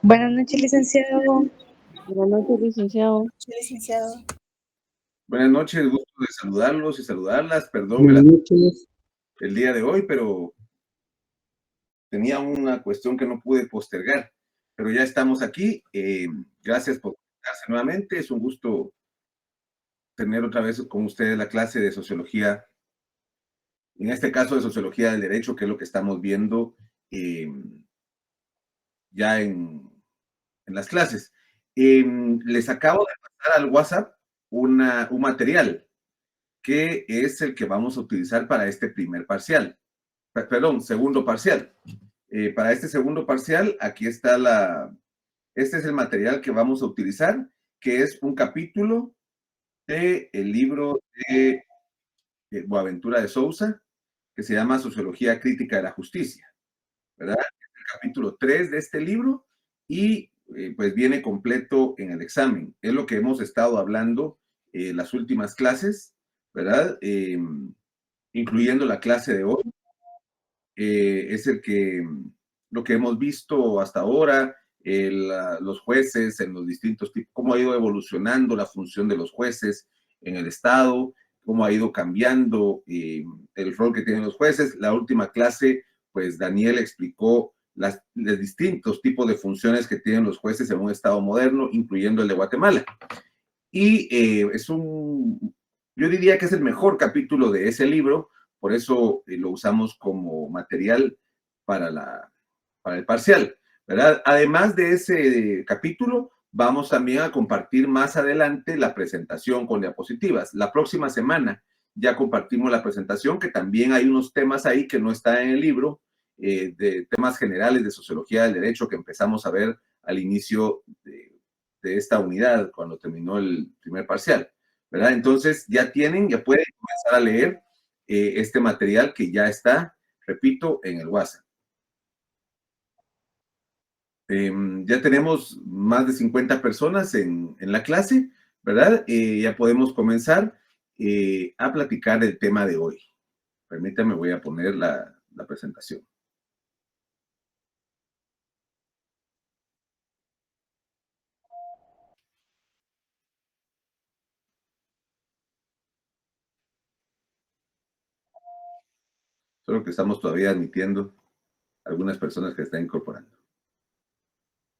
Buenas noches, licenciado. Buenas noches, licenciado. Buenas noches, gusto de saludarlos y saludarlas. Perdón Buenas noches. el día de hoy, pero tenía una cuestión que no pude postergar. Pero ya estamos aquí. Gracias por conectarse nuevamente. Es un gusto tener otra vez con ustedes la clase de sociología, en este caso de sociología del derecho, que es lo que estamos viendo ya en las clases. Les acabo de pasar al WhatsApp un material que es el que vamos a utilizar para este primer parcial. Perdón, segundo parcial. Para este segundo parcial, aquí está este es el material que vamos a utilizar, que es un capítulo del libro de Boaventura de Sousa, que se llama Sociología Crítica de la Justicia, ¿verdad? El capítulo 3 de este libro y pues viene completo en el examen. Es lo que hemos estado hablando las últimas clases, ¿verdad? Incluyendo la clase de hoy. Es lo que hemos visto hasta ahora, los jueces en los distintos tipos, cómo ha ido evolucionando la función de los jueces en el Estado, cómo ha ido cambiando el rol que tienen los jueces. La última clase, pues Daniel explicó los distintos tipos de funciones que tienen los jueces en un Estado moderno, incluyendo el de Guatemala. Y yo diría que es el mejor capítulo de ese libro, por eso lo usamos como material para el parcial, ¿verdad? Además de ese capítulo, vamos también a compartir más adelante la presentación con diapositivas. La próxima semana ya compartimos la presentación, que también hay unos temas ahí que no están en el libro, de temas generales de sociología del derecho que empezamos a ver al inicio de esta unidad cuando terminó el primer parcial, ¿verdad? Entonces ya pueden comenzar a leer este material que ya está, repito, en el WhatsApp. Ya tenemos más de 50 personas en la clase, ¿verdad? Ya podemos comenzar a platicar el tema de hoy. Permítanme, voy a poner la presentación. Solo que estamos todavía admitiendo algunas personas que están incorporando.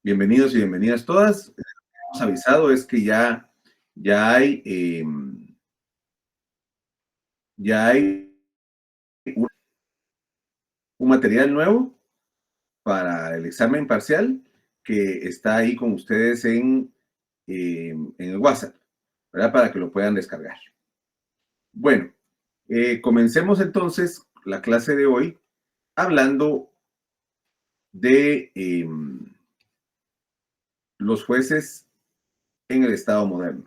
Bienvenidos y bienvenidas todas. Lo que hemos avisado es que ya hay un material nuevo para el examen parcial que está ahí con ustedes en el WhatsApp, ¿verdad? Para que lo puedan descargar. Bueno, comencemos entonces la clase de hoy hablando de los jueces en el Estado moderno.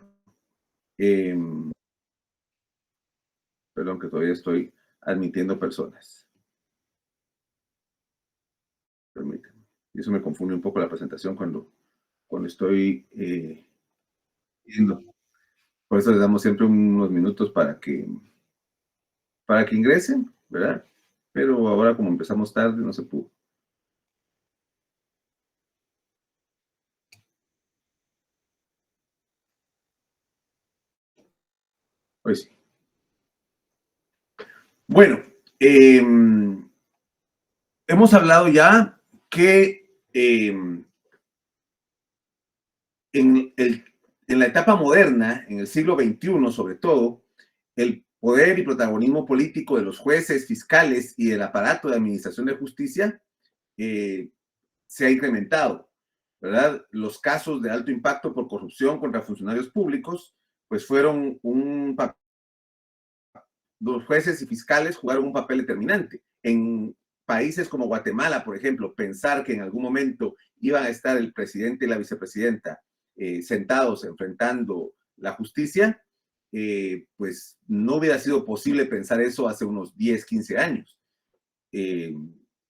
Perdón, que todavía estoy admitiendo personas. Permítanme. Y eso me confunde un poco la presentación cuando estoy viendo. Por eso les damos siempre unos minutos para que ingresen, ¿verdad? Pero ahora, como empezamos tarde, no se pudo. Hoy sí. Bueno, hemos hablado ya que en la etapa moderna, en el siglo XXI sobre todo, el poder y protagonismo político de los jueces, fiscales y del aparato de administración de justicia se ha incrementado, ¿verdad? Los casos de alto impacto por corrupción contra funcionarios públicos, pues fueron los jueces y fiscales jugaron un papel determinante. En países como Guatemala, por ejemplo, pensar que en algún momento iban a estar el presidente y la vicepresidenta sentados enfrentando la justicia, pues no hubiera sido posible pensar eso hace unos 10, 15 años.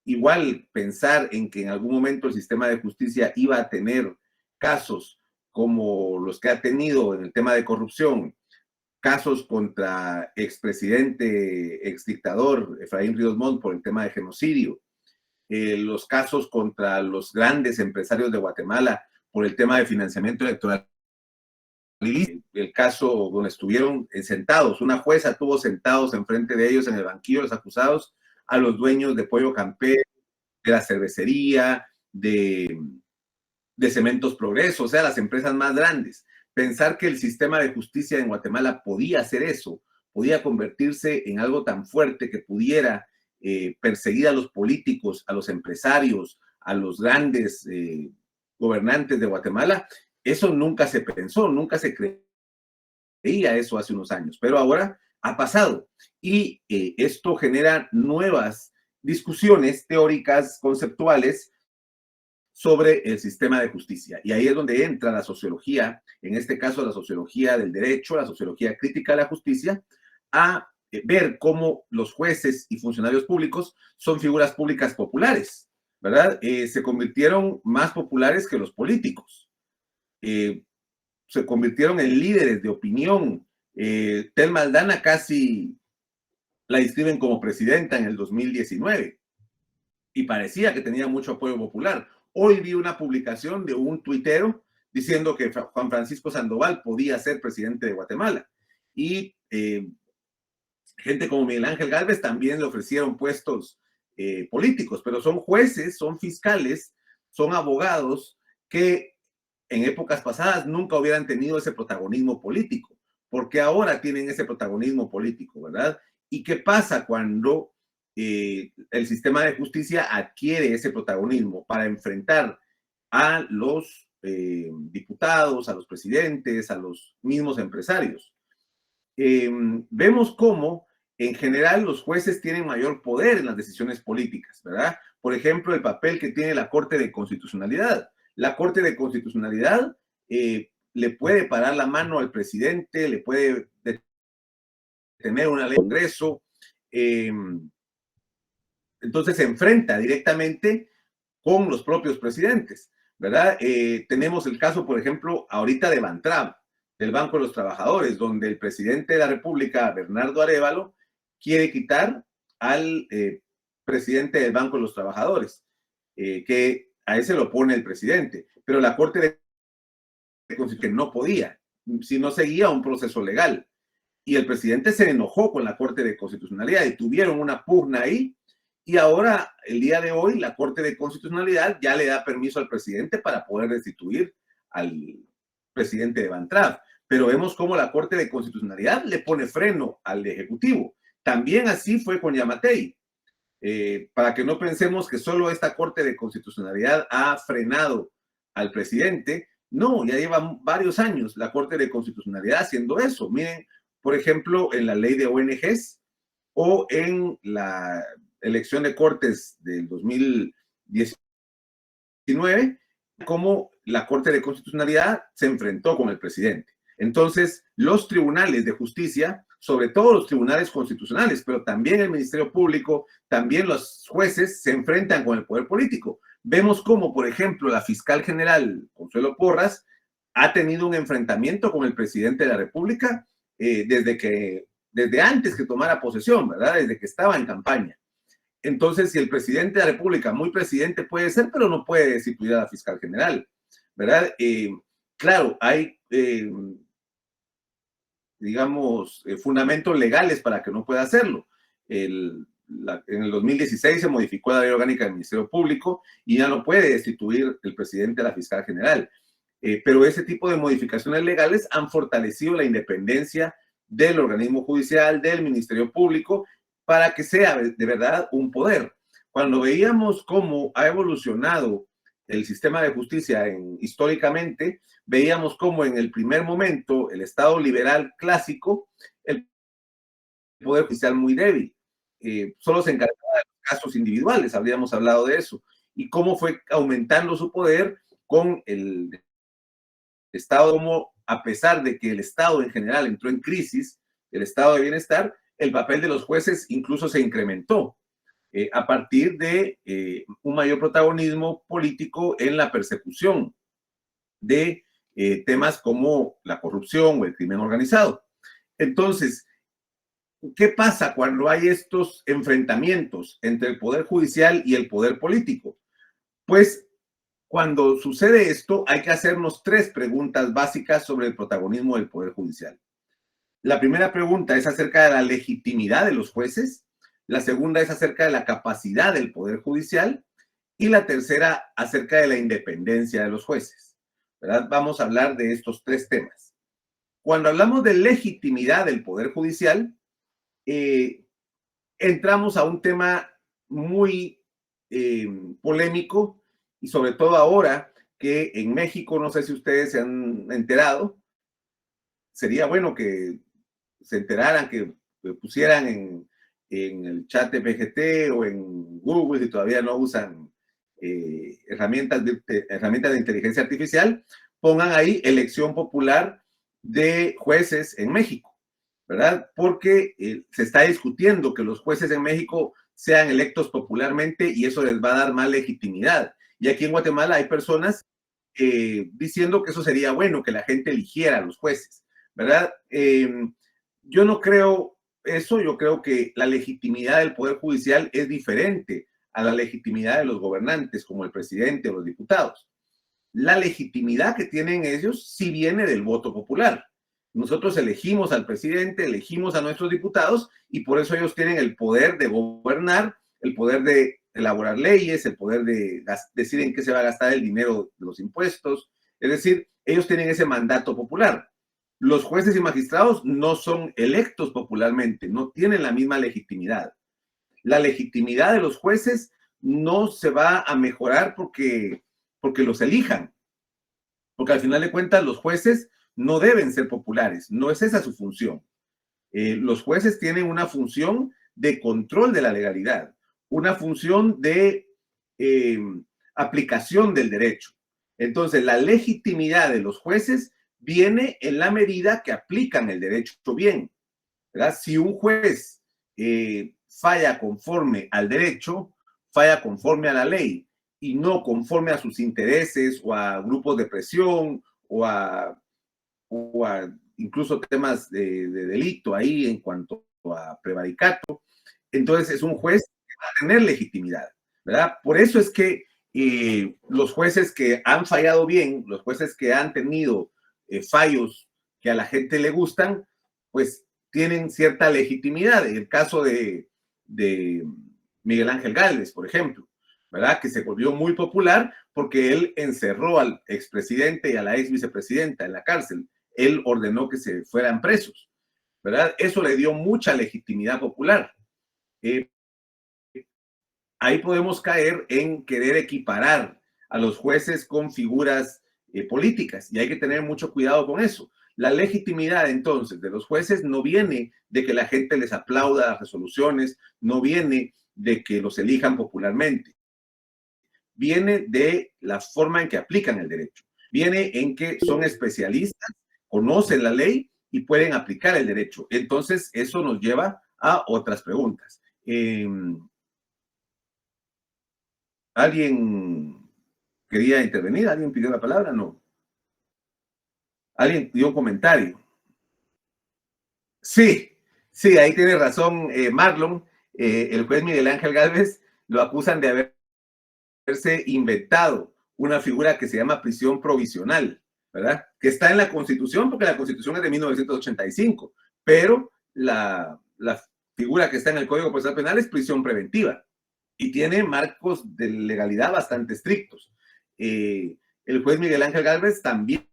Igual pensar en que en algún momento el sistema de justicia iba a tener casos como los que ha tenido en el tema de corrupción, casos contra expresidente, exdictador Efraín Ríos Montt por el tema de genocidio, los casos contra los grandes empresarios de Guatemala por el tema de financiamiento electoral. El caso donde estuvieron sentados, una jueza tuvo sentados enfrente de ellos en el banquillo de los acusados a los dueños de Pollo Campé, de la cervecería, de Cementos Progreso, o sea, las empresas más grandes. Pensar que el sistema de justicia en Guatemala podía hacer eso, podía convertirse en algo tan fuerte que pudiera perseguir a los políticos, a los empresarios, a los grandes gobernantes de Guatemala, eso nunca se pensó, nunca se creía eso hace unos años, pero ahora ha pasado y esto genera nuevas discusiones teóricas, conceptuales sobre el sistema de justicia. Y ahí es donde entra la sociología, en este caso la sociología del derecho, la sociología crítica de la justicia, a ver cómo los jueces y funcionarios públicos son figuras públicas populares, ¿verdad? Se convirtieron más populares que los políticos. Se convirtieron en líderes de opinión. Telma Aldana casi la inscriben como presidenta en el 2019 y parecía que tenía mucho apoyo popular. Hoy vi una publicación de un tuitero diciendo que Juan Francisco Sandoval podía ser presidente de Guatemala. Y gente como Miguel Ángel Gálvez también le ofrecieron puestos políticos, pero son jueces, son fiscales, son abogados que en épocas pasadas nunca hubieran tenido ese protagonismo político, porque ahora tienen ese protagonismo político, ¿verdad? ¿Y qué pasa cuando el sistema de justicia adquiere ese protagonismo para enfrentar a los diputados, a los presidentes, a los mismos empresarios? Vemos cómo en general los jueces tienen mayor poder en las decisiones políticas, ¿verdad? Por ejemplo, el papel que tiene la Corte de Constitucionalidad. La Corte de Constitucionalidad le puede parar la mano al presidente, le puede detener una ley del Congreso, entonces se enfrenta directamente con los propios presidentes, ¿verdad? Tenemos el caso, por ejemplo, ahorita de Bantrab, del Banco de los Trabajadores, donde el presidente de la República, Bernardo Arévalo, quiere quitar al presidente del Banco de los Trabajadores, que a ese lo pone el presidente, pero la Corte de Constitución no podía, si no seguía un proceso legal. Y el presidente se enojó con la Corte de Constitucionalidad y tuvieron una pugna ahí. Y ahora, el día de hoy, la Corte de Constitucionalidad ya le da permiso al presidente para poder destituir al presidente de Bantrab. Pero vemos cómo la Corte de Constitucionalidad le pone freno al Ejecutivo. También así fue con Yamatei. Para que no pensemos que solo esta Corte de Constitucionalidad ha frenado al presidente. No, ya lleva varios años la Corte de Constitucionalidad haciendo eso. Miren, por ejemplo, en la ley de ONGs o en la elección de Cortes del 2019, como la Corte de Constitucionalidad se enfrentó con el presidente. Entonces, los tribunales de justicia, sobre todo los tribunales constitucionales, pero también el Ministerio Público, también los jueces se enfrentan con el poder político. Vemos cómo, por ejemplo, la fiscal general Consuelo Porras ha tenido un enfrentamiento con el presidente de la República desde antes que tomara posesión, ¿verdad? Desde que estaba en campaña. Entonces, si el presidente de la República, muy presidente puede ser, pero no puede destituir a la fiscal general, ¿verdad? Claro, hay, digamos, fundamentos legales para que no pueda hacerlo. En el 2016 se modificó la ley orgánica del Ministerio Público y ya no puede destituir el presidente a la fiscal general. Pero ese tipo de modificaciones legales han fortalecido la independencia del organismo judicial, del Ministerio Público, para que sea de verdad un poder. Cuando veíamos cómo ha evolucionado el sistema de justicia históricamente, veíamos cómo en el primer momento el Estado liberal clásico, el poder judicial muy débil, solo se encargaba de los casos individuales, habríamos hablado de eso, y cómo fue aumentando su poder con el Estado, como a pesar de que el Estado en general entró en crisis, el estado de bienestar, el papel de los jueces incluso se incrementó a partir de un mayor protagonismo político en la persecución de temas como la corrupción o el crimen organizado. Entonces, ¿qué pasa cuando hay estos enfrentamientos entre el poder judicial y el poder político? Pues cuando sucede esto, hay que hacernos 3 preguntas básicas sobre el protagonismo del poder judicial. La primera pregunta es acerca de la legitimidad de los jueces, la segunda es acerca de la capacidad del poder judicial y la tercera acerca de la independencia de los jueces, ¿verdad? Vamos a hablar de estos 3 temas. Cuando hablamos de legitimidad del poder judicial, entramos a un tema muy polémico y sobre todo ahora que en México, no sé si ustedes se han enterado, sería bueno que se enteraran, que pusieran en el chat de PGT o en Google, si todavía no usan herramientas de inteligencia artificial, pongan ahí elección popular de jueces en México, ¿verdad? Porque se está discutiendo que los jueces en México sean electos popularmente y eso les va a dar más legitimidad. Y aquí en Guatemala hay personas diciendo que eso sería bueno, que la gente eligiera a los jueces, ¿verdad? Yo no creo eso, yo creo que la legitimidad del Poder Judicial es diferente a la legitimidad de los gobernantes, como el presidente o los diputados. La legitimidad que tienen ellos sí viene del voto popular. Nosotros elegimos al presidente, elegimos a nuestros diputados y por eso ellos tienen el poder de gobernar, el poder de elaborar leyes, el poder de decir en qué se va a gastar el dinero de los impuestos. Es decir, ellos tienen ese mandato popular. Los jueces y magistrados no son electos popularmente, no tienen la misma legitimidad. La legitimidad de los jueces no se va a mejorar porque los elijan, porque al final de cuentas los jueces no deben ser populares, no es esa su función. Los jueces tienen una función de control de la legalidad, una función de aplicación del derecho. Entonces, la legitimidad de los jueces viene en la medida que aplican el derecho bien, ¿verdad? Si un juez falla conforme al derecho, falla conforme a la ley y no conforme a sus intereses o a grupos de presión o a incluso temas de delito ahí en cuanto a prevaricato, entonces es un juez que va a tener legitimidad, ¿verdad? Por eso es que los jueces que han fallado bien, los jueces que han tenido fallos que a la gente le gustan, pues tienen cierta legitimidad. En el caso de Miguel Ángel Gálvez, por ejemplo, ¿verdad? Que se volvió muy popular porque él encerró al expresidente y a la ex vicepresidenta en la cárcel. Él ordenó que se fueran presos, ¿verdad? Eso le dio mucha legitimidad popular. Ahí podemos caer en querer equiparar a los jueces con figuras políticas y hay que tener mucho cuidado con eso. La legitimidad entonces de los jueces no viene de que la gente les aplauda las resoluciones, no viene de que los elijan popularmente. Viene de la forma en que aplican el derecho. Viene en que son especialistas, conocen la ley y pueden aplicar el derecho. Entonces, eso nos lleva a otras preguntas. ¿Alguien quería intervenir? ¿Alguien pidió la palabra? No. ¿Alguien dio un comentario? Sí, sí, ahí tiene razón Marlon. El juez Miguel Ángel Gálvez lo acusan de haberse inventado una figura que se llama prisión provisional, ¿verdad? Que está en la Constitución, porque la Constitución es de 1985, pero la figura que está en el Código Procesal Penal es prisión preventiva y tiene marcos de legalidad bastante estrictos. El juez Miguel Ángel Gálvez también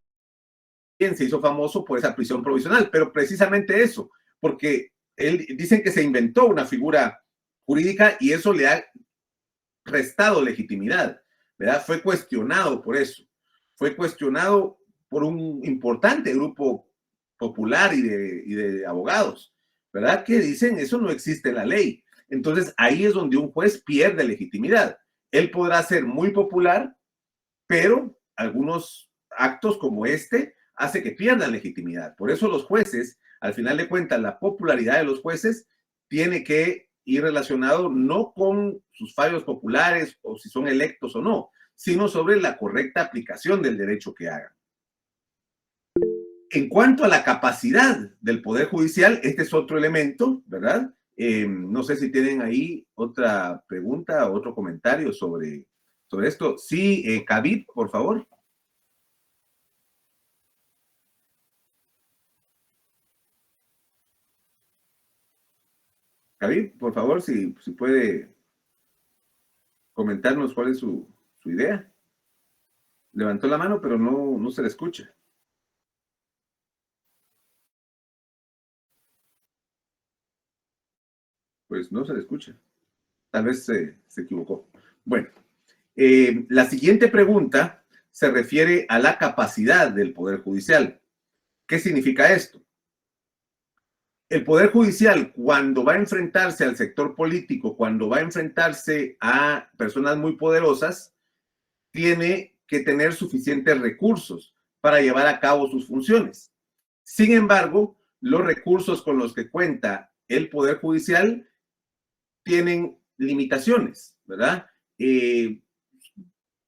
se hizo famoso por esa prisión provisional, pero precisamente eso, porque dicen que se inventó una figura jurídica y eso le ha restado legitimidad, ¿verdad? Fue cuestionado por eso, fue cuestionado por un importante grupo popular y de abogados, ¿verdad? Que dicen eso no existe en la ley. Entonces ahí es donde un juez pierde legitimidad. Él podrá ser muy popular, pero algunos actos como este hace que pierdan legitimidad. Por eso los jueces, al final de cuentas, la popularidad de los jueces tiene que ir relacionado no con sus fallos populares o si son electos o no, sino sobre la correcta aplicación del derecho que hagan. En cuanto a la capacidad del Poder Judicial, este es otro elemento, ¿verdad? No sé si tienen ahí otra pregunta o otro comentario sobre esto. Sí, Khabib, por favor. Khabib, por favor, si puede comentarnos cuál es su idea. Levantó la mano, pero no se le escucha. Pues no se le escucha. Tal vez se equivocó. Bueno, la siguiente pregunta se refiere a la capacidad del Poder Judicial. ¿Qué significa esto? El Poder Judicial, cuando va a enfrentarse al sector político, cuando va a enfrentarse a personas muy poderosas, tiene que tener suficientes recursos para llevar a cabo sus funciones. Sin embargo, los recursos con los que cuenta el Poder Judicial tienen limitaciones, ¿verdad?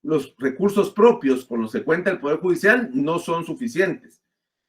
Los recursos propios con los que cuenta el Poder Judicial no son suficientes.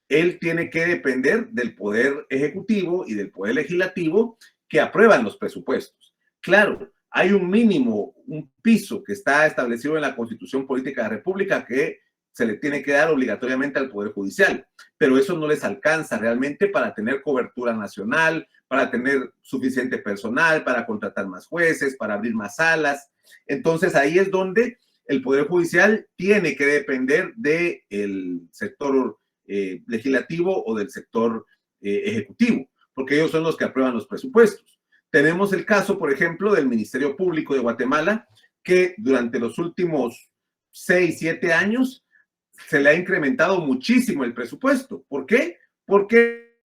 Él tiene que depender del Poder Ejecutivo y del Poder Legislativo que aprueban los presupuestos. Claro, hay un mínimo, un piso que está establecido en la Constitución Política de la República que se le tiene que dar obligatoriamente al Poder Judicial, pero eso no les alcanza realmente para tener cobertura nacional, para tener suficiente personal, para contratar más jueces, para abrir más salas. Entonces ahí es donde el Poder Judicial tiene que depender del sector legislativo o del sector ejecutivo, porque ellos son los que aprueban los presupuestos. Tenemos el caso, por ejemplo, del Ministerio Público de Guatemala, que durante los últimos 6, 7 años se le ha incrementado muchísimo el presupuesto. ¿Por qué? Porque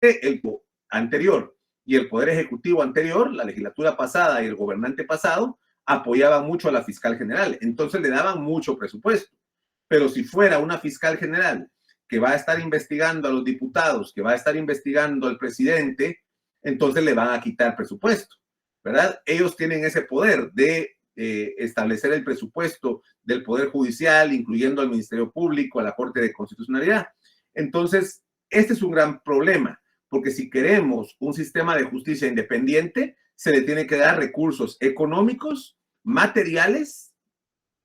el anterior y el Poder Ejecutivo anterior, la legislatura pasada y el gobernante pasado, apoyaban mucho a la fiscal general. Entonces le daban mucho presupuesto. Pero si fuera una fiscal general que va a estar investigando a los diputados, que va a estar investigando al presidente, entonces le van a quitar presupuesto, ¿verdad? Ellos tienen ese poder de establecer el presupuesto del Poder Judicial, incluyendo al Ministerio Público, a la Corte de Constitucionalidad. Entonces, este es un gran problema, porque si queremos un sistema de justicia independiente, se le tiene que dar recursos económicos, materiales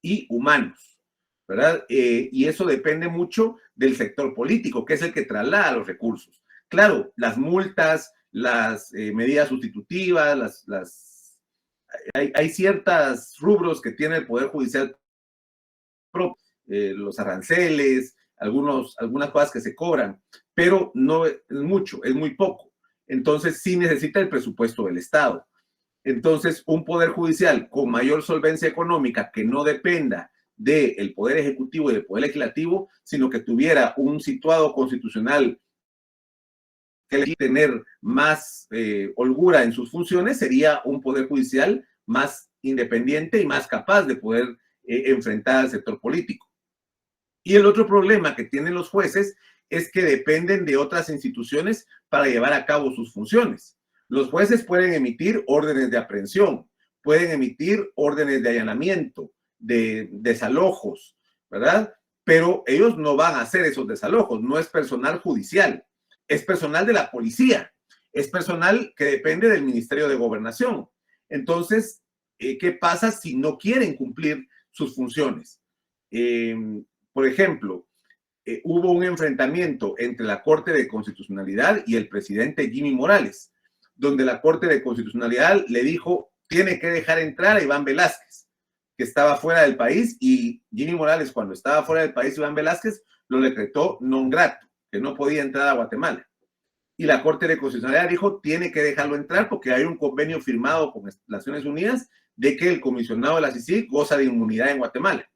y humanos, ¿verdad? Y eso depende mucho del sector político, que es el que traslada los recursos. Claro, las multas, las medidas sustitutivas, hay ciertos rubros que tiene el Poder Judicial propio, los aranceles, algunas cosas que se cobran, pero no es mucho, es muy poco. Entonces sí necesita el presupuesto del Estado. Entonces, un Poder Judicial con mayor solvencia económica que no dependa del Poder Ejecutivo y del Poder Legislativo, sino que tuviera un situado constitucional que le tener más holgura en sus funciones, sería un Poder Judicial más independiente y más capaz de poder enfrentar al sector político. Y el otro problema que tienen los jueces es que dependen de otras instituciones para llevar a cabo sus funciones. Los jueces pueden emitir órdenes de aprehensión, pueden emitir órdenes de allanamiento, de desalojos, ¿verdad? Pero ellos no van a hacer esos desalojos, no es personal judicial, es personal de la policía, es personal que depende del Ministerio de Gobernación. Entonces, ¿qué pasa si no quieren cumplir sus funciones? Por ejemplo, hubo un enfrentamiento entre la Corte de Constitucionalidad y el presidente Jimmy Morales, donde la Corte de Constitucionalidad le dijo, tiene que dejar entrar a Iván Velázquez, que estaba fuera del país, y Jimmy Morales, cuando estaba fuera del país, Iván Velázquez lo decretó non grato, que no podía entrar a Guatemala. Y la Corte de Constitucionalidad dijo, tiene que dejarlo entrar porque hay un convenio firmado con las Naciones Unidas de que el comisionado de la CICIG goza de inmunidad en Guatemala.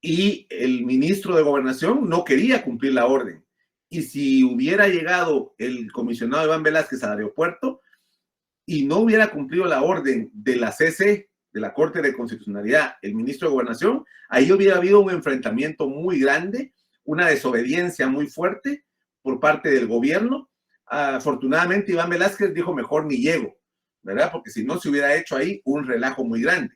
Y el ministro de Gobernación no quería cumplir la orden. Y si hubiera llegado el comisionado Iván Velázquez al aeropuerto y no hubiera cumplido la orden de la CC, de la Corte de Constitucionalidad, el ministro de Gobernación, ahí hubiera habido un enfrentamiento muy grande, una desobediencia muy fuerte por parte del gobierno. Afortunadamente, Iván Velázquez dijo, mejor ni llego, ¿verdad? Porque si no, se hubiera hecho ahí un relajo muy grande.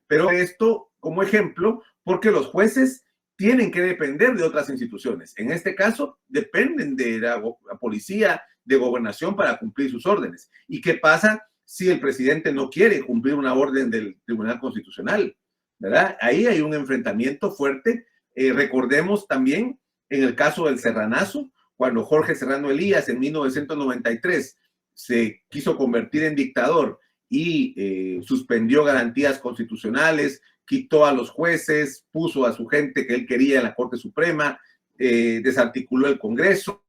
Pero esto como ejemplo, porque los jueces tienen que depender de otras instituciones. En este caso, dependen de la policía, de gobernación para cumplir sus órdenes. ¿Y qué pasa si el presidente no quiere cumplir una orden del Tribunal Constitucional? ¿Verdad? Ahí hay un enfrentamiento fuerte. Recordemos también en el caso del Serranazo, cuando Jorge Serrano Elías en 1993 se quiso convertir en dictador y suspendió garantías constitucionales, quitó a los jueces, puso a su gente que él quería en la Corte Suprema, desarticuló el Congreso.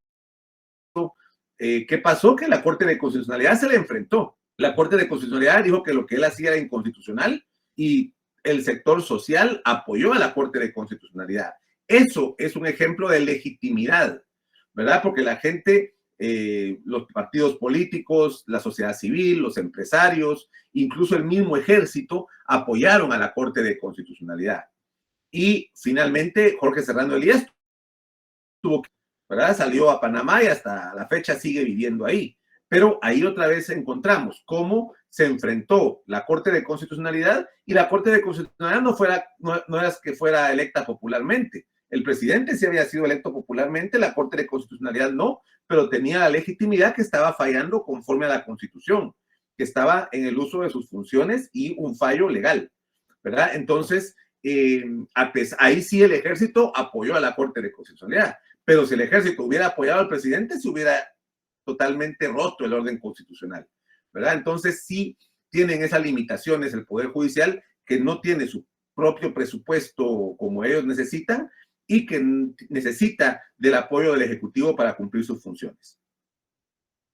¿Qué pasó? Que la Corte de Constitucionalidad se le enfrentó. La Corte de Constitucionalidad dijo que lo que él hacía era inconstitucional y el sector social apoyó a la Corte de Constitucionalidad. Eso es un ejemplo de legitimidad, ¿verdad? Porque la gente, los partidos políticos, la sociedad civil, los empresarios, incluso el mismo ejército apoyaron a la Corte de Constitucionalidad. Y finalmente Jorge Serrano Elías ¿verdad? Salió a Panamá y hasta la fecha sigue viviendo ahí. Pero ahí otra vez encontramos cómo se enfrentó la Corte de Constitucionalidad y la Corte de Constitucionalidad no era que fuera electa popularmente. El presidente sí había sido electo popularmente, la Corte de Constitucionalidad no, pero tenía la legitimidad que estaba fallando conforme a la Constitución, que estaba en el uso de sus funciones y un fallo legal, ¿verdad? Entonces, ahí sí el ejército apoyó a la Corte de Constitucionalidad, pero si el ejército hubiera apoyado al presidente, se hubiera totalmente roto el orden constitucional, ¿verdad? Entonces sí tienen esas limitaciones el Poder Judicial, que no tiene su propio presupuesto como ellos necesitan y que necesita del apoyo del Ejecutivo para cumplir sus funciones.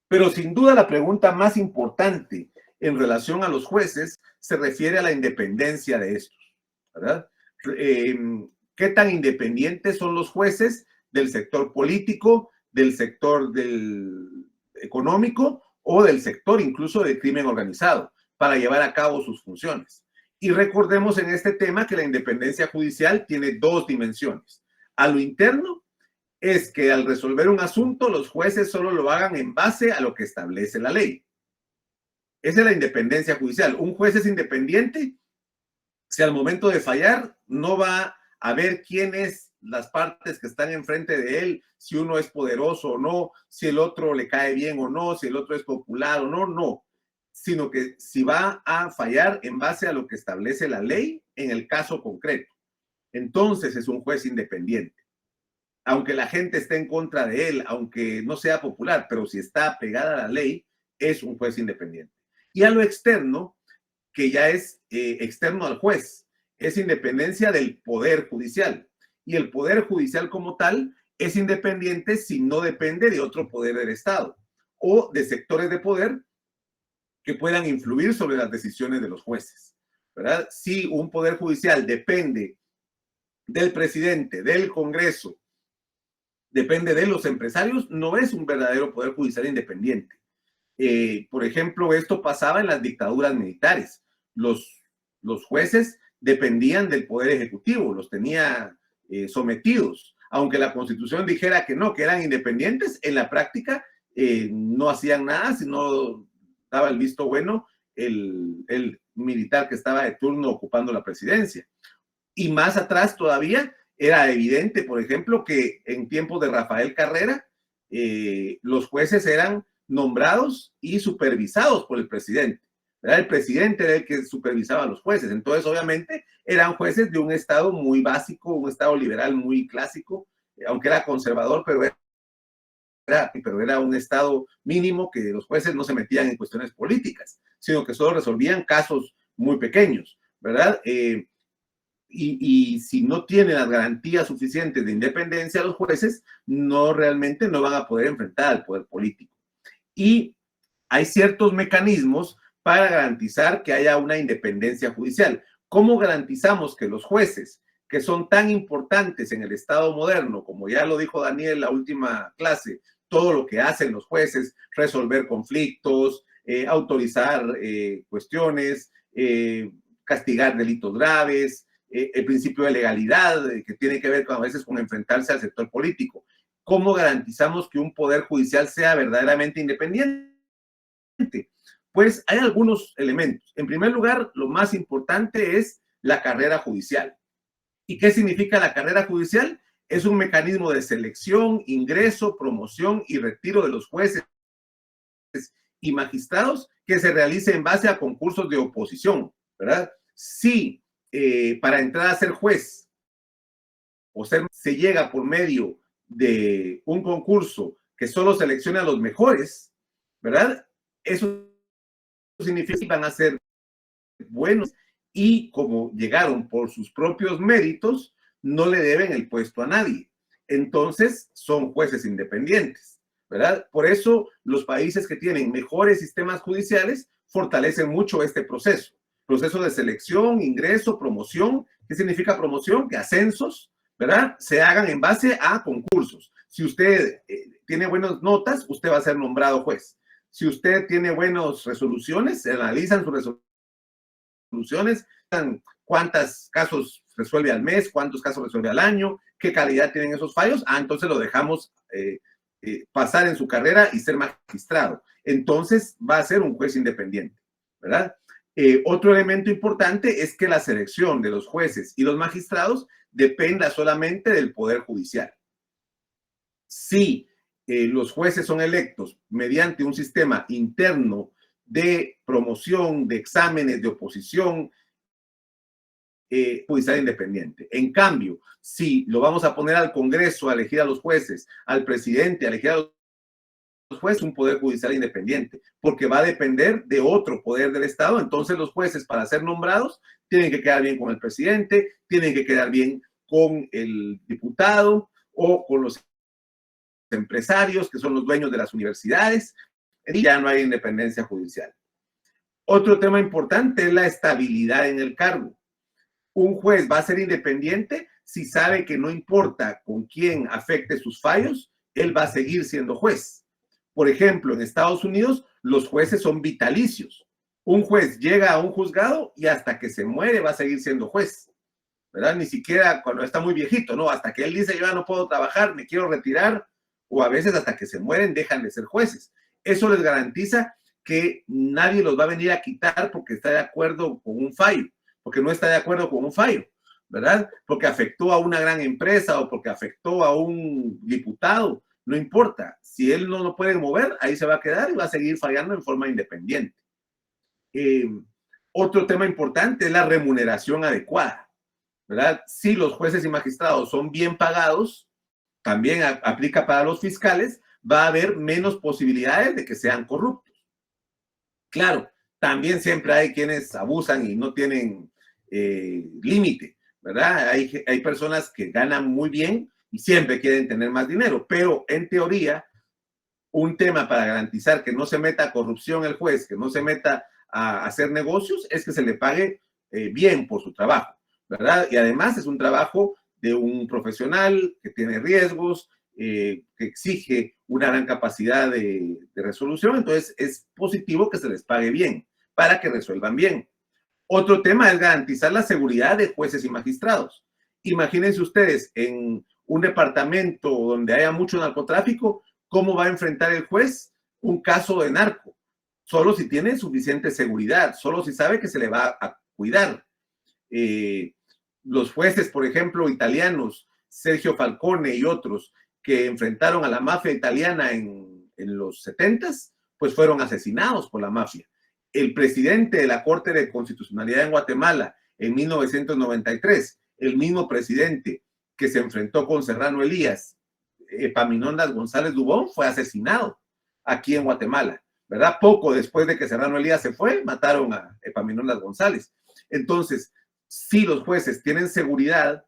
Pero sin duda la pregunta más importante en relación a los jueces se refiere a la independencia de estos, ¿verdad? ¿Qué tan independientes son los jueces del sector político, del sector económico o del sector incluso del crimen organizado para llevar a cabo sus funciones? Y recordemos en este tema que la independencia judicial tiene dos dimensiones. A lo interno es que al resolver un asunto los jueces solo lo hagan en base a lo que establece la ley. Esa es la independencia judicial. Un juez es independiente si al momento de fallar no va a ver quiénes las partes que están enfrente de él, si uno es poderoso o no, si el otro le cae bien o no, si el otro es popular o no, no, sino que si va a fallar en base a lo que establece la ley en el caso concreto. Entonces es un juez independiente. Aunque la gente esté en contra de él, aunque no sea popular, pero si está pegada a la ley, es un juez independiente. Y a lo externo, que ya es externo al juez, es independencia del Poder Judicial. Y el Poder Judicial como tal es independiente si no depende de otro poder del Estado o de sectores de poder que puedan influir sobre las decisiones de los jueces, ¿verdad? Si un Poder Judicial depende del presidente, del Congreso, depende de los empresarios, no es un verdadero Poder Judicial independiente. Por ejemplo, esto pasaba en las dictaduras militares. Los jueces dependían del Poder Ejecutivo, los tenía sometidos. Aunque la Constitución dijera que no, que eran independientes, en la práctica no hacían nada, sino daba el visto bueno el militar que estaba de turno ocupando la presidencia. Y más atrás todavía era evidente, por ejemplo, que en tiempos de Rafael Carrera, los jueces eran nombrados y supervisados por el presidente, ¿verdad? El presidente era el que supervisaba a los jueces. Entonces, obviamente, eran jueces de un estado muy básico, un estado liberal muy clásico, aunque era conservador, pero era un estado mínimo, que los jueces no se metían en cuestiones políticas, sino que solo resolvían casos muy pequeños, ¿verdad? Y si no tienen las garantías suficientes de independencia, los jueces realmente no van a poder enfrentar al poder político. Y hay ciertos mecanismos para garantizar que haya una independencia judicial. ¿Cómo garantizamos que los jueces, que son tan importantes en el Estado moderno, como ya lo dijo Daniel en la última clase, todo lo que hacen los jueces, resolver conflictos, autorizar cuestiones, castigar delitos graves, el principio de legalidad, que tiene que ver a veces con enfrentarse al sector político? ¿Cómo garantizamos que un poder judicial sea verdaderamente independiente? Pues hay algunos elementos. En primer lugar, lo más importante es la carrera judicial. ¿Y qué significa la carrera judicial? Es un mecanismo de selección, ingreso, promoción y retiro de los jueces y magistrados que se realice en base a concursos de oposición, ¿verdad? Si para entrar a ser juez se llega por medio de un concurso que solo selecciona a los mejores, ¿verdad? Eso significa que van a ser buenos y como llegaron por sus propios méritos, no le deben el puesto a nadie. Entonces, son jueces independientes, ¿verdad? Por eso, los países que tienen mejores sistemas judiciales fortalecen mucho este proceso. Proceso de selección, ingreso, promoción. ¿Qué significa promoción? Que ascensos, ¿verdad? Se hagan en base a concursos. Si usted tiene buenas notas, usted va a ser nombrado juez. Si usted tiene buenas resoluciones, se analizan sus resoluciones, cuántos casos resuelve al mes, cuántos casos resuelve al año, qué calidad tienen esos fallos. Entonces lo dejamos pasar en su carrera y ser magistrado. Entonces va a ser un juez independiente, ¿verdad? Otro elemento importante es que la selección de los jueces y los magistrados dependa solamente del Poder Judicial. Si los jueces son electos mediante un sistema interno de promoción, de exámenes, de oposición, judicial independiente. En cambio, si lo vamos a poner al Congreso a elegir a los jueces, al presidente a elegir a los jueces, un poder judicial independiente, porque va a depender de otro poder del Estado. Entonces los jueces, para ser nombrados, tienen que quedar bien con el presidente, tienen que quedar bien con el diputado o con los empresarios, que son los dueños de las universidades, y ya no hay independencia judicial. Otro tema importante es la estabilidad en el cargo. Un juez va a ser independiente si sabe que no importa con quién afecte sus fallos, él va a seguir siendo juez. Por ejemplo, en Estados Unidos, los jueces son vitalicios. Un juez llega a un juzgado y hasta que se muere va a seguir siendo juez, ¿verdad? Ni siquiera cuando está muy viejito, ¿no? Hasta que él dice, yo ya no puedo trabajar, me quiero retirar, o a veces hasta que se mueren dejan de ser jueces. Eso les garantiza que nadie los va a venir a quitar porque está de acuerdo con un fallo, porque no está de acuerdo con un fallo, ¿verdad? Porque afectó a una gran empresa o porque afectó a un diputado, no importa. Si él no lo puede mover, ahí se va a quedar y va a seguir fallando en forma independiente. Otro tema importante es la remuneración adecuada, ¿verdad? Si los jueces y magistrados son bien pagados, también aplica para los fiscales, va a haber menos posibilidades de que sean corruptos. Claro, también siempre hay quienes abusan y no tienen límite, ¿verdad? Hay personas que ganan muy bien y siempre quieren tener más dinero, pero en teoría, un tema para garantizar que no se meta a corrupción el juez, que no se meta a hacer negocios, es que se le pague bien por su trabajo, ¿verdad? Y además es un trabajo de un profesional que tiene riesgos, que exige una gran capacidad de resolución, entonces es positivo que se les pague bien para que resuelvan bien. Otro tema es garantizar la seguridad de jueces y magistrados. Imagínense ustedes en un departamento donde haya mucho narcotráfico, ¿cómo va a enfrentar el juez un caso de narco? Solo si tiene suficiente seguridad, solo si sabe que se le va a cuidar. Los jueces, por ejemplo, italianos, Sergio Falcone y otros, que enfrentaron a la mafia italiana en los 70s, pues fueron asesinados por la mafia. El presidente de la Corte de Constitucionalidad en Guatemala en 1993, el mismo presidente que se enfrentó con Serrano Elías, Epaminondas González Dubón, fue asesinado aquí en Guatemala, ¿verdad? Poco después de que Serrano Elías se fue, mataron a Epaminondas González. Entonces, si los jueces tienen seguridad,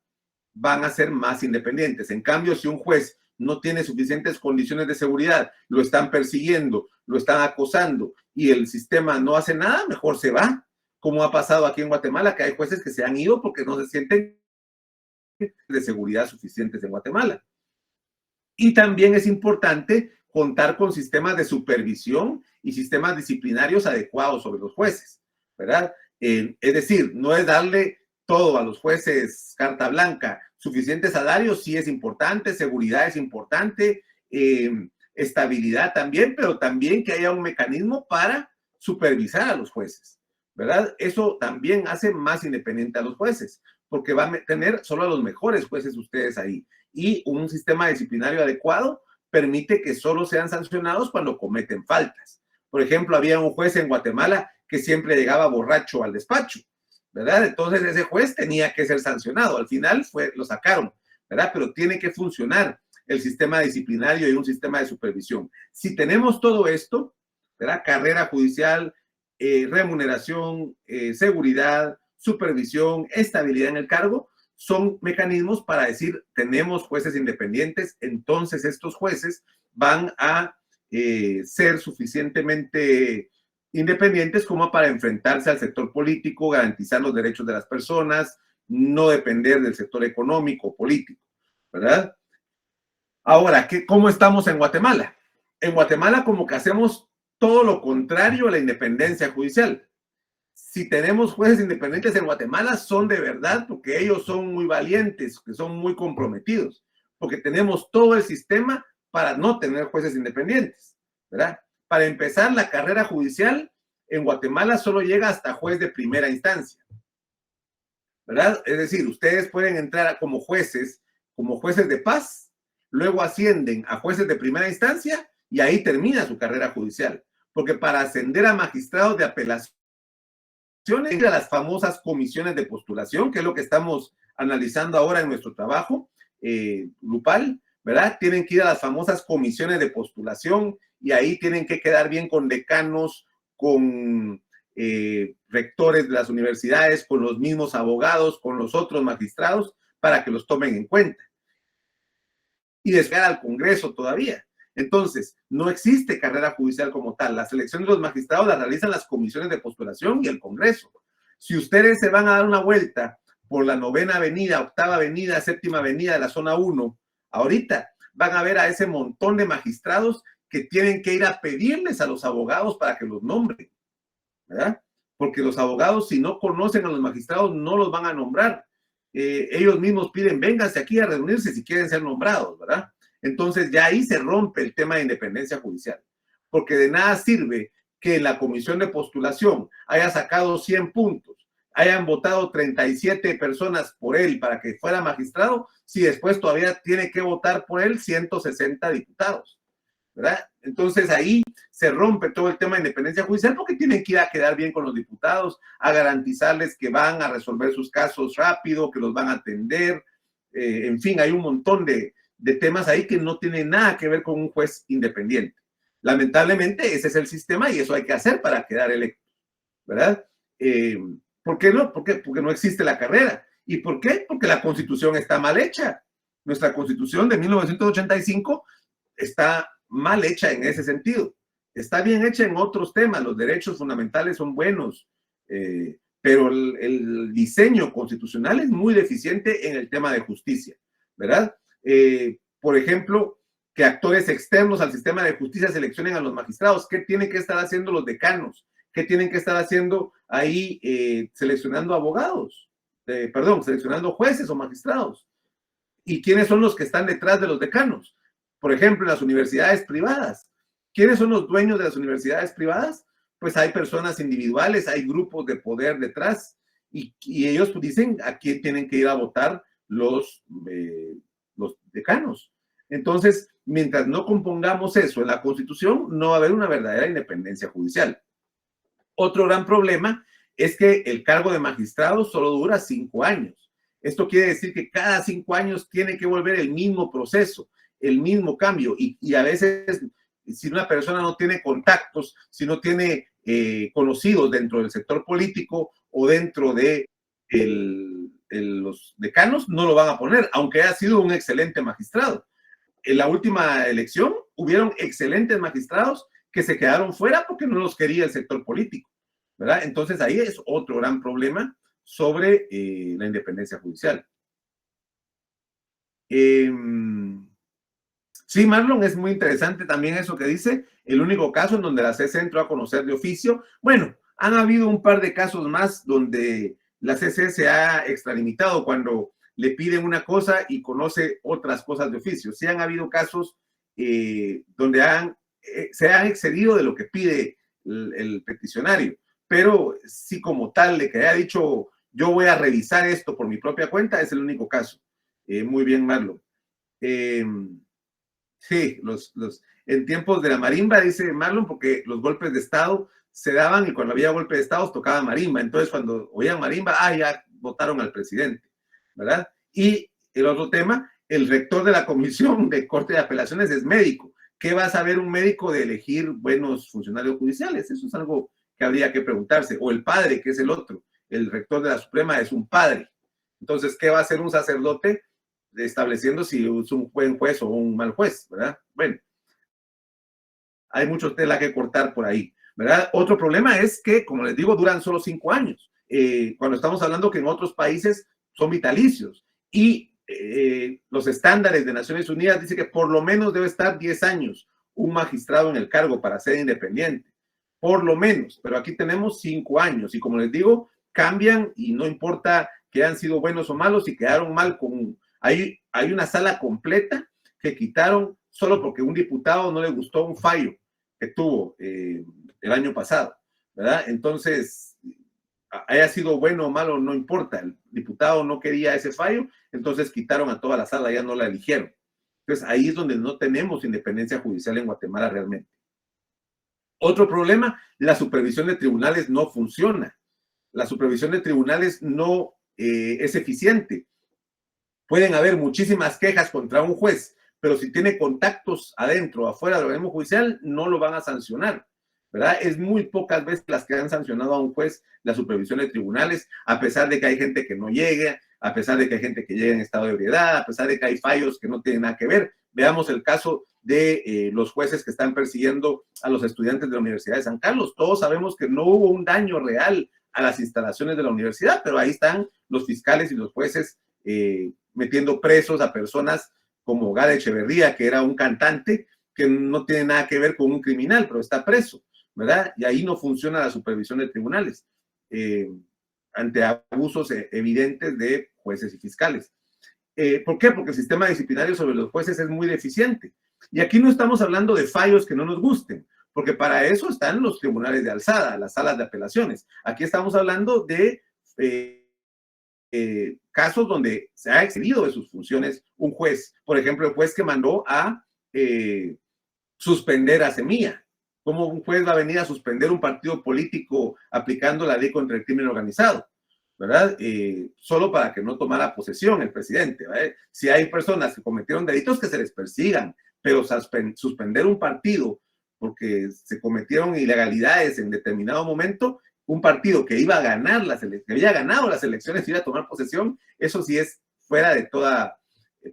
van a ser más independientes. En cambio, si un juez no tiene suficientes condiciones de seguridad, lo están persiguiendo, lo están acosando y el sistema no hace nada, mejor se va, como ha pasado aquí en Guatemala, que hay jueces que se han ido porque no se sienten de seguridad suficientes en Guatemala. Y también es importante contar con sistemas de supervisión y sistemas disciplinarios adecuados sobre los jueces, ¿verdad? Es decir, no es darle todo a los jueces carta blanca. Suficiente salario sí es importante, seguridad es importante, estabilidad también, pero también que haya un mecanismo para supervisar a los jueces, ¿verdad? Eso también hace más independiente a los jueces, porque va a tener solo a los mejores jueces ustedes ahí. Y un sistema disciplinario adecuado permite que solo sean sancionados cuando cometen faltas. Por ejemplo, había un juez en Guatemala que siempre llegaba borracho al despacho, ¿verdad? Entonces ese juez tenía que ser sancionado. Al final lo sacaron, ¿verdad? Pero tiene que funcionar el sistema disciplinario y un sistema de supervisión. Si tenemos todo esto, ¿verdad? Carrera judicial, remuneración, seguridad, supervisión, estabilidad en el cargo, son mecanismos para decir, tenemos jueces independientes, entonces estos jueces van a ser suficientemente independientes como para enfrentarse al sector político, garantizar los derechos de las personas, no depender del sector económico o político, ¿verdad? Ahora, ¿cómo estamos en Guatemala? En Guatemala como que hacemos todo lo contrario a la independencia judicial. Si tenemos jueces independientes en Guatemala, son de verdad porque ellos son muy valientes, que son muy comprometidos, porque tenemos todo el sistema para no tener jueces independientes, ¿verdad? Para empezar, la carrera judicial en Guatemala solo llega hasta juez de primera instancia, ¿verdad? Es decir, ustedes pueden entrar como jueces de paz, luego ascienden a jueces de primera instancia y ahí termina su carrera judicial, porque para ascender a magistrados de apelación, a las famosas comisiones de postulación, que es lo que estamos analizando ahora en nuestro trabajo grupal, ¿verdad? Tienen que ir a las famosas comisiones de postulación y ahí tienen que quedar bien con decanos, con rectores de las universidades, con los mismos abogados, con los otros magistrados, para que los tomen en cuenta. Y después al Congreso todavía. Entonces, no existe carrera judicial como tal. La selección de los magistrados la realizan las comisiones de postulación y el Congreso. Si ustedes se van a dar una vuelta por la 9ª Avenida, 8ª Avenida, 7ª Avenida de la Zona 1, ahorita van a ver a ese montón de magistrados que tienen que ir a pedirles a los abogados para que los nombren, ¿verdad? Porque los abogados, si no conocen a los magistrados, no los van a nombrar. Ellos mismos piden, vénganse aquí a reunirse si quieren ser nombrados, ¿verdad? Entonces ya ahí se rompe el tema de independencia judicial, porque de nada sirve que en la comisión de postulación haya sacado 100 puntos, hayan votado 37 personas por él para que fuera magistrado, si después todavía tiene que votar por él 160 diputados, ¿verdad? Entonces ahí se rompe todo el tema de independencia judicial porque tienen que ir a quedar bien con los diputados, a garantizarles que van a resolver sus casos rápido, que los van a atender, en fin, hay un montón de temas ahí que no tienen nada que ver con un juez independiente. Lamentablemente ese es el sistema y eso hay que hacer para quedar electo, ¿verdad? ¿Por qué no? Porque no existe la carrera. ¿Y por qué? Porque la Constitución está mal hecha. Nuestra Constitución de 1985 está mal hecha en ese sentido. Está bien hecha en otros temas, los derechos fundamentales son buenos, pero el diseño constitucional es muy deficiente en el tema de justicia, ¿verdad? Por ejemplo, que actores externos al sistema de justicia seleccionen a los magistrados. ¿Qué tienen que estar haciendo los decanos? ¿Qué tienen que estar haciendo ahí seleccionando abogados? Seleccionando jueces o magistrados. ¿Y quiénes son los que están detrás de los decanos? Por ejemplo, en las universidades privadas. ¿Quiénes son los dueños de las universidades privadas? Pues hay personas individuales, hay grupos de poder detrás y ellos dicen a quién tienen que ir a votar los decanos. Entonces, mientras no compongamos eso en la Constitución, no va a haber una verdadera independencia judicial. Otro gran problema es que el cargo de magistrado solo dura 5 años. Esto quiere decir que cada 5 años tiene que volver el mismo proceso, el mismo cambio. Y a veces, si una persona no tiene contactos, si no tiene conocidos dentro del sector político o dentro de los decanos, no lo van a poner, aunque haya sido un excelente magistrado. En la última elección hubieron excelentes magistrados que se quedaron fuera porque no los quería el sector político, ¿verdad? Entonces ahí es otro gran problema sobre la independencia judicial. Sí, Marlon, es muy interesante también eso que dice, el único caso en donde la CC entró a conocer de oficio. Bueno, han habido un par de casos más donde la CC se ha extralimitado cuando le piden una cosa y conoce otras cosas de oficio. Sí han habido casos donde se han excedido de lo que pide el peticionario, pero sí como tal de que haya dicho yo voy a revisar esto por mi propia cuenta, es el único caso. Muy bien, Marlon. Sí, en tiempos de la marimba, dice Marlon, porque los golpes de Estado se daban y cuando había golpe de Estado tocaba marimba. Entonces, cuando oían marimba, ya votaron al presidente, ¿verdad? Y el otro tema, el rector de la Comisión de Corte de Apelaciones es médico. ¿Qué va a saber un médico de elegir buenos funcionarios judiciales? Eso es algo que habría que preguntarse. O el padre, que es el otro. El rector de la Suprema es un padre. Entonces, ¿qué va a hacer un sacerdote estableciendo si es un buen juez o un mal juez, ¿verdad? Bueno, hay mucho tela que cortar por ahí, ¿verdad? Otro problema es que, como les digo, duran solo 5 años. Cuando estamos hablando que en otros países son vitalicios y los estándares de Naciones Unidas dicen que por lo menos debe estar 10 años un magistrado en el cargo para ser independiente. Por lo menos, pero aquí tenemos 5 años y como les digo, cambian y no importa que hayan sido buenos o malos y quedaron mal con... Hay una sala completa que quitaron solo porque un diputado no le gustó un fallo que tuvo el año pasado, ¿verdad? Entonces, haya sido bueno o malo, no importa. El diputado no quería ese fallo, entonces quitaron a toda la sala, ya no la eligieron. Entonces, ahí es donde no tenemos independencia judicial en Guatemala realmente. Otro problema, la supervisión de tribunales no funciona. La supervisión de tribunales no es eficiente. Pueden haber muchísimas quejas contra un juez, pero si tiene contactos adentro o afuera del organismo judicial, no lo van a sancionar, ¿verdad? Es muy pocas veces las que han sancionado a un juez la supervisión de tribunales, a pesar de que hay gente que no llegue, a pesar de que hay gente que llega en estado de ebriedad, a pesar de que hay fallos que no tienen nada que ver. Veamos el caso de los jueces que están persiguiendo a los estudiantes de la Universidad de San Carlos. Todos sabemos que no hubo un daño real a las instalaciones de la universidad, pero ahí están los fiscales y los jueces metiendo presos a personas como Gade Echeverría, que era un cantante que no tiene nada que ver con un criminal, pero está preso, ¿verdad? Y ahí no funciona la supervisión de tribunales ante abusos evidentes de jueces y fiscales. ¿Por qué? Porque el sistema disciplinario sobre los jueces es muy deficiente. Y aquí no estamos hablando de fallos que no nos gusten, porque para eso están los tribunales de alzada, las salas de apelaciones. Aquí estamos hablando de casos donde se ha excedido de sus funciones un juez. Por ejemplo, el juez que mandó a suspender a Semilla. ¿Cómo un juez va a venir a suspender un partido político aplicando la ley contra el crimen organizado? ¿Verdad? Solo para que no tomara posesión el presidente, ¿verdad? Si hay personas que cometieron delitos, que se les persigan, pero suspender un partido porque se cometieron ilegalidades en determinado momento, un partido que iba a ganar que había ganado las elecciones, iba a tomar posesión, eso sí es fuera de toda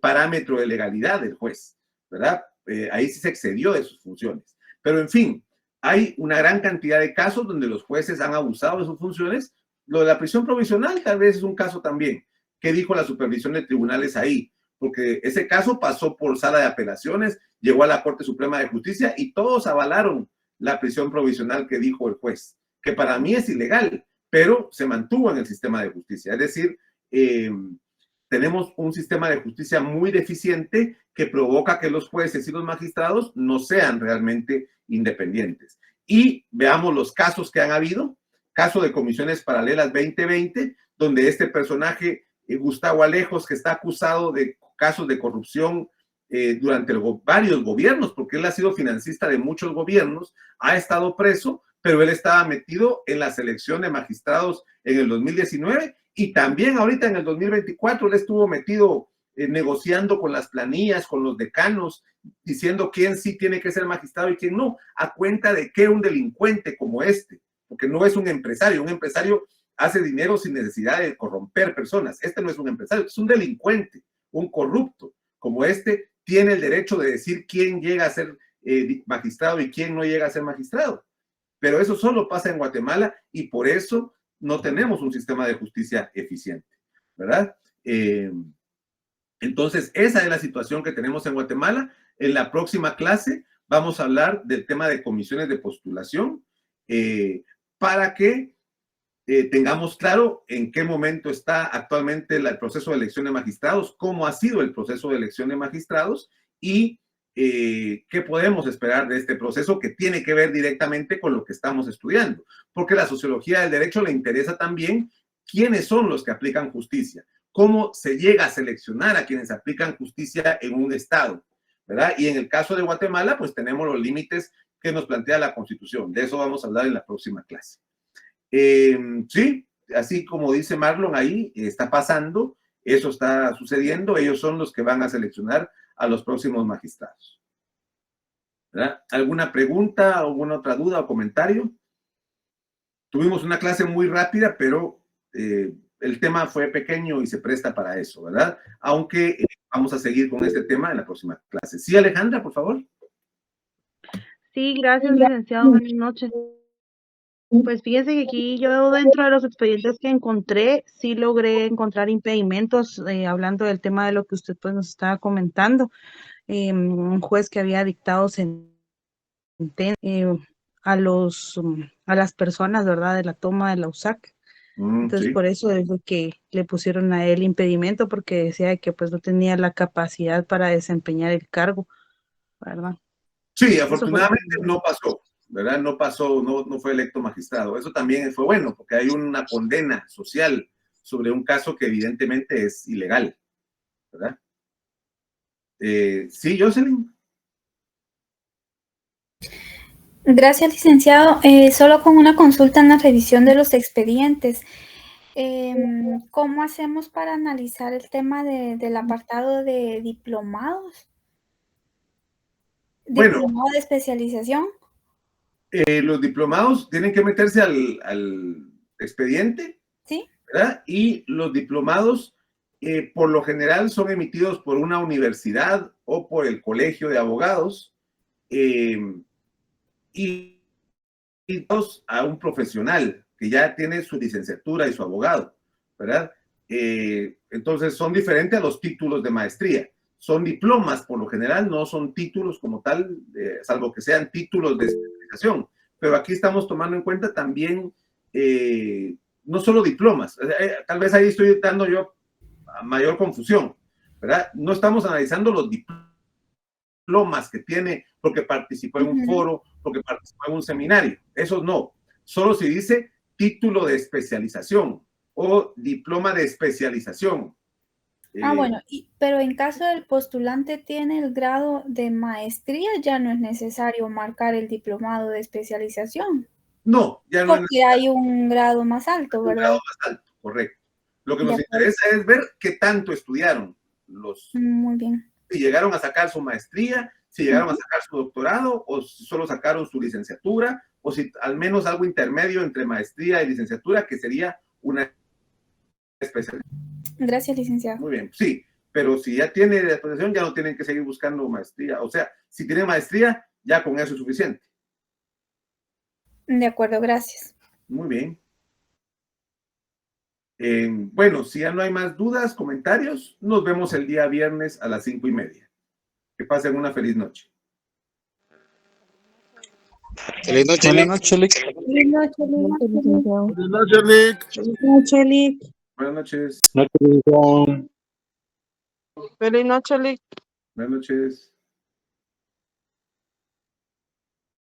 parámetro de legalidad del juez, ¿verdad? Ahí sí se excedió de sus funciones. Pero en fin, hay una gran cantidad de casos donde los jueces han abusado de sus funciones. Lo de la prisión provisional tal vez es un caso también. ¿Qué dijo la supervisión de tribunales ahí? Porque ese caso pasó por sala de apelaciones, llegó a la Corte Suprema de Justicia y todos avalaron la prisión provisional que dijo el juez, que para mí es ilegal, pero se mantuvo en el sistema de justicia. Es decir, tenemos un sistema de justicia muy deficiente que provoca que los jueces y los magistrados no sean realmente independientes. Y veamos los casos que han habido. Caso de Comisiones Paralelas 2020, donde este personaje, Gustavo Alejos, que está acusado de casos de corrupción durante varios gobiernos, porque él ha sido financista de muchos gobiernos, ha estado preso, pero él estaba metido en la selección de magistrados en el 2019 y también ahorita en el 2024 él estuvo metido negociando con las planillas, con los decanos, diciendo quién sí tiene que ser magistrado y quién no, a cuenta de que un delincuente como este, porque no es un empresario hace dinero sin necesidad de corromper personas, este no es un empresario, es un delincuente, un corrupto, como este tiene el derecho de decir quién llega a ser magistrado y quién no llega a ser magistrado. Pero eso solo pasa en Guatemala y por eso no tenemos un sistema de justicia eficiente, ¿verdad? Entonces, esa es la situación que tenemos en Guatemala. En la próxima clase vamos a hablar del tema de comisiones de postulación para que tengamos claro en qué momento está actualmente el proceso de elección de magistrados, cómo ha sido el proceso de elección de magistrados y qué podemos esperar de este proceso que tiene que ver directamente con lo que estamos estudiando, porque la sociología del derecho le interesa también quiénes son los que aplican justicia, cómo se llega a seleccionar a quienes aplican justicia en un estado, ¿verdad? Y en el caso de Guatemala, pues tenemos los límites que nos plantea la Constitución. De eso vamos a hablar en la próxima clase. Sí, así como dice Marlon ahí, está pasando, eso está sucediendo, ellos son los que van a seleccionar a los próximos magistrados. ¿Verdad? ¿Alguna pregunta, alguna otra duda o comentario? Tuvimos una clase muy rápida, pero el tema fue pequeño y se presta para eso, ¿verdad? Aunque vamos a seguir con este tema en la próxima clase. Sí, Alejandra, por favor. Sí, gracias, licenciado. Buenas noches. Pues fíjense que aquí yo dentro de los expedientes que encontré, sí logré encontrar impedimentos, hablando del tema de lo que usted pues nos estaba comentando. Un juez que había dictado sentencia a las personas, ¿verdad?, de la toma de la USAC. Entonces, Sí. por eso es lo que le pusieron a él impedimento, porque decía que pues no tenía la capacidad para desempeñar el cargo, ¿verdad? Sí, afortunadamente no pasó, ¿verdad? No pasó, no fue electo magistrado. Eso también fue bueno, porque hay una condena social sobre un caso que evidentemente es ilegal, ¿verdad? Sí, Jocelyn. Gracias, licenciado. Solo con una consulta en la revisión de los expedientes. ¿Cómo hacemos para analizar el tema del apartado de diplomados? Bueno, ¿Diplomado de especialización? los diplomados tienen que meterse al expediente, Sí. ¿verdad? Y los diplomados, por lo general, son emitidos por una universidad o por el colegio de abogados y a un profesional que ya tiene su licenciatura y su abogado, ¿verdad? Entonces son diferentes a los títulos de maestría. Son diplomas por lo general, no son títulos como tal, salvo que sean títulos de especialización. Pero aquí estamos tomando en cuenta también no solo diplomas. Tal vez ahí estoy dando yo mayor confusión, ¿verdad? No estamos analizando los diplomas que tiene porque participó en un foro, porque participó en un seminario. Eso no. Solo se dice título de especialización o diploma de especialización. Bueno, pero en caso del postulante tiene el grado de maestría, ya no es necesario marcar el diplomado de especialización. No, ya no. Porque hay un grado más alto, ¿verdad? Un grado más alto, correcto. Lo que nos interesa es ver qué tanto estudiaron los. Muy bien. Si llegaron a sacar su maestría, si llegaron a sacar su doctorado, o si solo sacaron su licenciatura, o si al menos algo intermedio entre maestría y licenciatura, que sería una especialidad. Gracias, licenciado. Muy bien, sí, pero si ya tiene la especialización, ya no tienen que seguir buscando maestría. O sea, si tienen maestría, ya con eso es suficiente. De acuerdo, gracias. Muy bien. Bueno, si ya no hay más dudas, comentarios, nos vemos el día viernes a las 5:30. Que pasen una feliz noche. Feliz noche, Lick. Feliz noche, licenciado. Buenas noches, Lick. Feliz noche, Lick. Buenas noches. Feliz noche, Lick. Buenas noches.